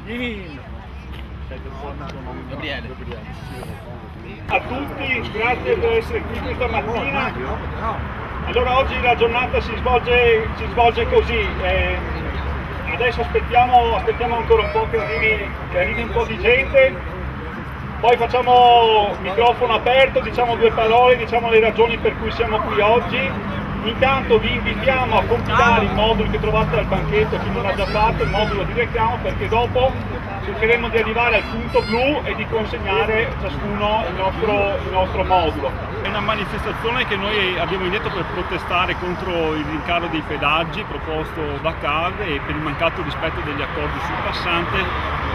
Gabriele. A tutti, grazie per essere qui questa mattina. Allora oggi la giornata si svolge così. Adesso aspettiamo ancora un po' che arrivi un po' di gente, poi facciamo microfono aperto, diciamo due parole, diciamo le ragioni per cui siamo qui oggi. Intanto vi invitiamo a compilare i moduli che trovate al banchetto, chi non l'ha già fatto, il modulo di reclamo, perché dopo cercheremo di arrivare al punto blu e di consegnare ciascuno il nostro modulo. È una manifestazione che noi abbiamo indetto per protestare contro il rincaro dei pedaggi proposto da CAV e per il mancato rispetto degli accordi sul passante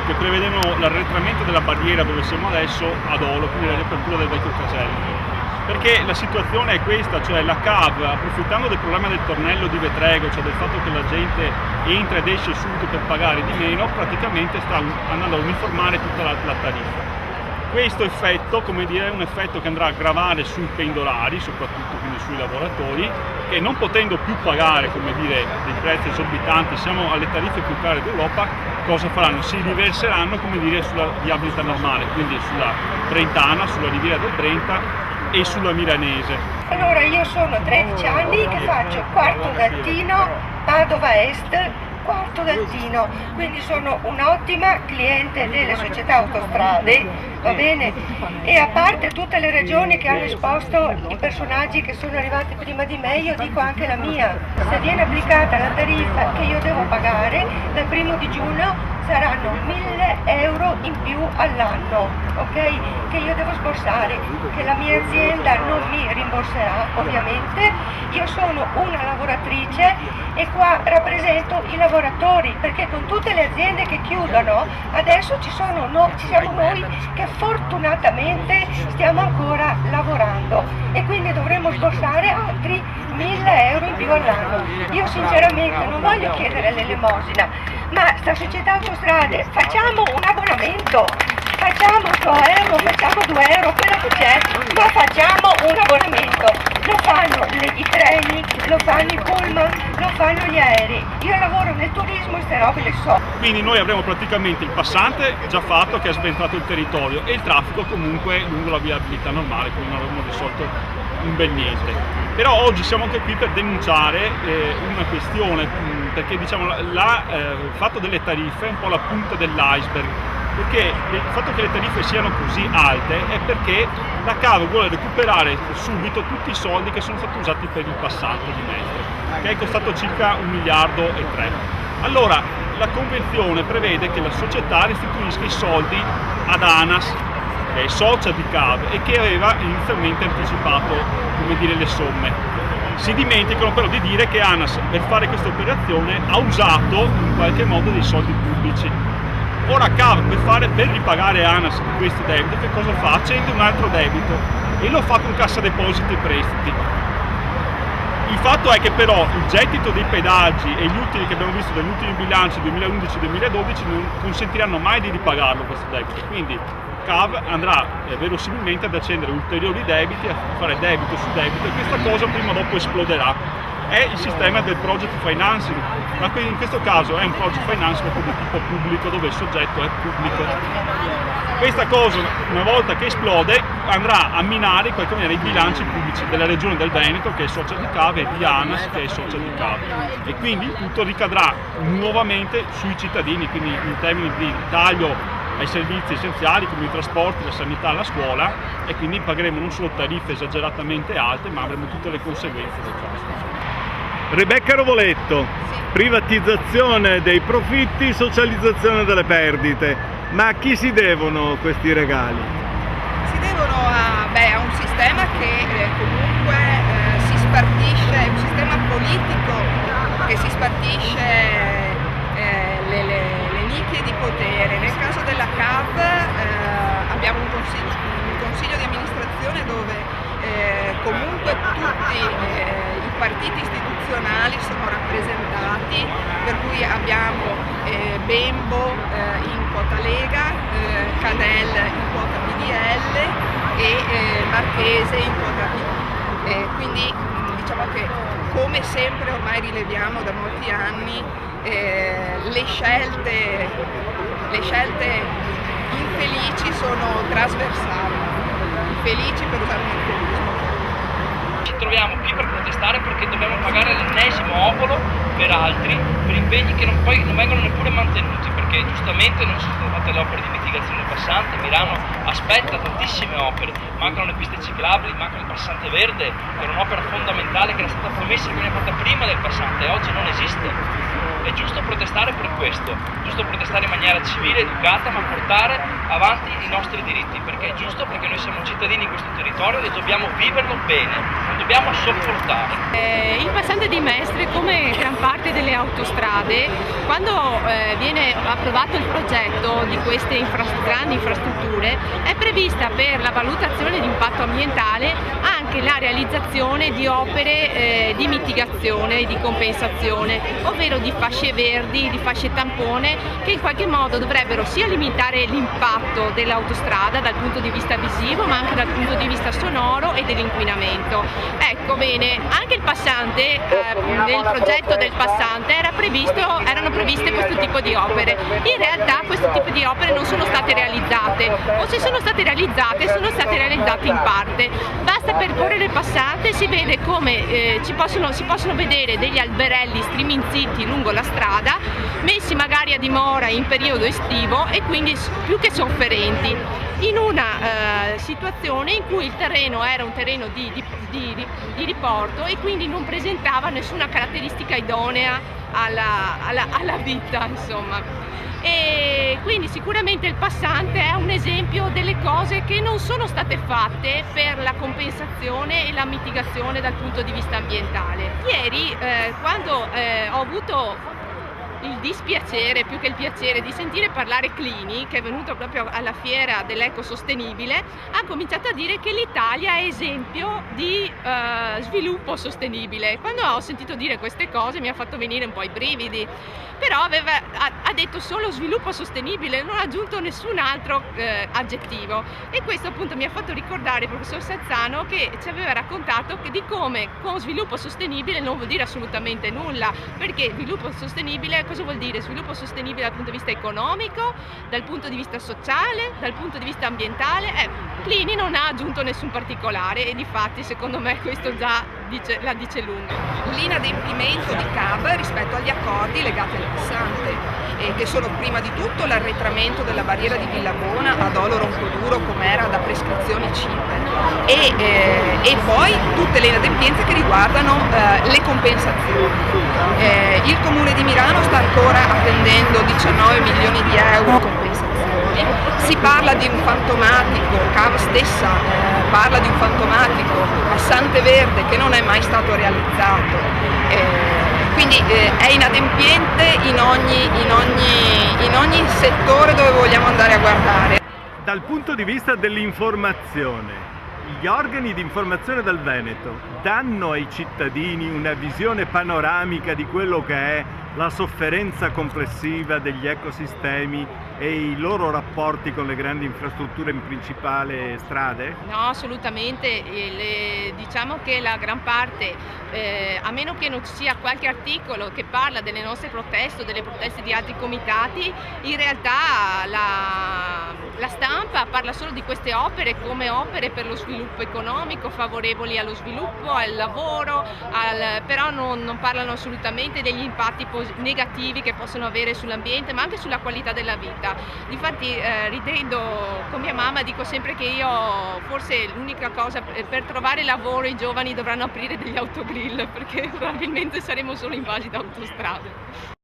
che prevedevano l'arretramento della barriera dove siamo adesso ad Olo, quindi la riapertura del vecchio casello. Perché la situazione è questa, cioè la CAV, approfittando del problema del tornello di Vetrego, cioè del fatto che la gente entra ed esce subito per pagare di meno, praticamente sta andando a uniformare tutta la tariffa. Questo effetto, come dire, è un effetto che andrà a gravare sui pendolari, soprattutto quindi sui lavoratori, che non potendo più pagare, come dire, dei prezzi esorbitanti, siamo alle tariffe più care d'Europa, cosa faranno? Si riverseranno, come dire, sulla viabilità normale, quindi sulla Brentana, sulla Riviera del Brenta e sulla Milanese. Allora io sono 13 anni che faccio quarto d'attino Padova Est, quarto d'attino, quindi sono un'ottima cliente delle società autostrade, va bene? E a parte tutte le regioni che hanno esposto i personaggi che sono arrivati prima di me, io dico anche la mia. Se viene applicata la tariffa che io devo pagare dal 1° giugno saranno 1.000 euro in più all'anno, ok? Che io devo sborsare, che la mia azienda non mi rimborserà ovviamente. Io sono una lavoratrice e qua rappresento i lavoratori, perché con tutte le aziende che chiudono adesso ci siamo noi che fortunatamente stiamo ancora lavorando e quindi dovremo sborsare altri 1.000 euro in più all'anno. Io sinceramente non voglio chiedere l'elemosina, ma sta società autostrade, facciamo un abbonamento, facciamo 8 euro, facciamo 2 euro, quello che c'è, ma facciamo un abbonamento. Lo fanno i treni, lo fanno i pullman, lo fanno gli aerei. Io lavoro nel turismo e queste robe le so. Quindi noi avremo praticamente il passante già fatto che ha sventrato il territorio e il traffico comunque lungo la viabilità normale, quindi non avremo risolto un bel niente. Però oggi siamo anche qui per denunciare una questione, perché diciamo il fatto delle tariffe è un po' la punta dell'iceberg, perché il fatto che le tariffe siano così alte è perché la CAV vuole recuperare subito tutti i soldi che sono stati usati per il passante di Mestre, che è costato circa 1,3 miliardi. Allora la convenzione prevede che la società restituisca i soldi ad ANAS, che è socia di CAV e che aveva inizialmente anticipato, come dire, le somme. Si dimenticano però di dire che ANAS per fare questa operazione ha usato in qualche modo dei soldi pubblici. Ora CAV per ripagare ANAS di questo debito che cosa fa? Accende un altro debito e lo fa con Cassa Depositi e Prestiti. Il fatto è che però il gettito dei pedaggi e gli utili che abbiamo visto dagli ultimi bilanci 2011-2012 non consentiranno mai di ripagarlo questo debito, quindi CAV andrà verosimilmente ad accendere ulteriori debiti, a fare debito su debito e questa cosa prima o dopo esploderà. È il sistema del project financing, ma in questo caso è un project financing di tipo pubblico dove il soggetto è pubblico. Questa cosa, una volta che esplode, andrà a minare in qualche maniera i bilanci pubblici della regione del Veneto, che è socia di CAV, e di ANAS, che è socia di CAV. E quindi tutto ricadrà nuovamente sui cittadini, quindi in termini di taglio ai servizi essenziali come i trasporti, la sanità, la scuola, e quindi pagheremo non solo tariffe esageratamente alte, ma avremo tutte le conseguenze del caso. Rebecca Rovoletto, privatizzazione dei profitti, socializzazione delle perdite. Ma a chi si devono questi regali? Si devono a un sistema che comunque si spartisce, è un sistema politico che si spartisce le nicchie di potere. Nel caso della CAV abbiamo un consiglio di amministrazione dove comunque tutti i partiti istituzionali sono rappresentati, per cui abbiamo Bembo in quota Lega, Canel in quota PDL e Marchese in quota PD. Quindi diciamo che, come sempre ormai rileviamo da molti anni, le scelte le scelte infelici sono trasversali, felici per usare un eufemismo. Ci troviamo qui per protestare perché dobbiamo pagare l'ennesimo obolo per altri, per impegni che non vengono neppure mantenuti, perché giustamente non sono state fatte le opere di mitigazione del passante. Milano aspetta tantissime opere, mancano le piste ciclabili, manca il passante verde, che era un'opera fondamentale che era stata promessa, che viene fatta prima del passante e oggi non esiste. È giusto protestare per questo, giusto protestare in maniera civile, educata, ma portare avanti i nostri diritti, perché è giusto, perché noi siamo cittadini in questo territorio e dobbiamo viverlo bene, non dobbiamo sopportare. Il passante di Mestre, come gran parte delle autostrade, quando viene approvato il progetto di queste grandi infrastrutture, è prevista per la valutazione di impatto ambientale anche la realizzazione di opere di mitigazione e di compensazione, ovvero di fasce verdi, di fasce tampone, che in qualche modo dovrebbero sia limitare l'impatto dell'autostrada dal punto di vista visivo, ma anche dal punto di vista sonoro e dell'inquinamento. Ecco, bene, anche il passante, nel progetto del passante erano previste questo tipo di opere. In realtà questo tipo di opere non sono state realizzate, o se sono state realizzate in parte. Basta percorrere il passante e si vede come si possono vedere degli alberelli striminziti lungo la strada, messi magari a dimora in periodo estivo e quindi più che sofferenti, in una situazione in cui il terreno era un terreno di riporto e quindi non presentava nessuna caratteristica idonea alla vita, insomma. E quindi sicuramente il passante è un esempio delle cose che non sono state fatte per la compensazione e la mitigazione dal punto di vista ambientale. Ieri quando ho avuto il dispiacere, più che il piacere, di sentire parlare Clini, che è venuto proprio alla fiera dell'ecosostenibile, ha cominciato a dire che l'Italia è esempio di sviluppo sostenibile. Quando ho sentito dire queste cose mi ha fatto venire un po' i brividi, però ha detto solo sviluppo sostenibile, non ha aggiunto nessun altro aggettivo, e questo appunto mi ha fatto ricordare il professor Sazzano, che ci aveva raccontato di come con sviluppo sostenibile non vuol dire assolutamente nulla, perché sviluppo sostenibile cosa vuol dire? Sviluppo sostenibile dal punto di vista economico, dal punto di vista sociale, dal punto di vista ambientale. Clini non ha aggiunto nessun particolare e difatti secondo me questo già la dice lunga. L'inadempimento di CAV rispetto agli accordi legati al passante, che sono prima di tutto l'arretramento della barriera di Villabona ad Olo Roncoduro, come era da prescrizioni CIPE, e poi tutte le inadempienze che riguardano le compensazioni. Il Comune di Milano sta ancora attendendo 19 milioni di euro di compensazioni. Si parla di un fantomatico, CAV stessa parla di un fantomatico passante verde che non è mai stato realizzato. Quindi è inadempiente in ogni settore dove vogliamo andare a guardare. Dal punto di vista dell'informazione, gli organi di informazione del Veneto danno ai cittadini una visione panoramica di quello che è la sofferenza complessiva degli ecosistemi e i loro rapporti con le grandi infrastrutture, in principale strade? No, assolutamente. Diciamo che la gran parte, a meno che non ci sia qualche articolo che parla delle nostre proteste o delle proteste di altri comitati, in realtà la stampa parla solo di queste opere come opere per lo sviluppo economico, favorevoli allo sviluppo, al lavoro, però non parlano assolutamente degli impatti negativi che possono avere sull'ambiente, ma anche sulla qualità della vita. Difatti ridendo con mia mamma dico sempre che forse l'unica cosa, per trovare lavoro i giovani dovranno aprire degli autogrill, perché probabilmente saremo solo invasi da autostrade.